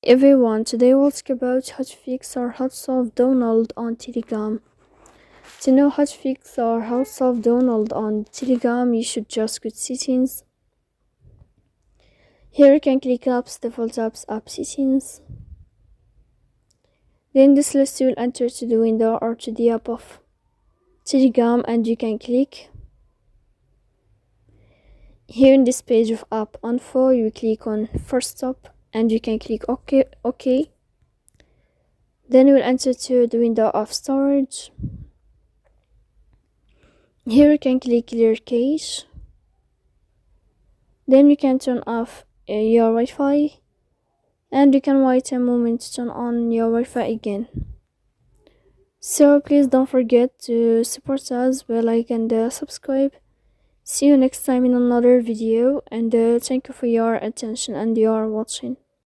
Everyone, today we'll talk about how to fix or how to solve Donald on Telegram. To know how to fix or how to solve Donald on Telegram, you should just go to settings. Here you can click apps, default apps, app settings. Then this list you will enter to the window or to the app of Telegram and you can click. Here in this page of app info, you click on first stop and you can click OK. Then you will enter to the window of storage. Here you can click clear cache. Then you can turn off your Wi-Fi and you can wait a moment to turn on your Wi-Fi again. So please don't forget to support us by like and subscribe. See you next time in another video, and thank you for your attention and your watching.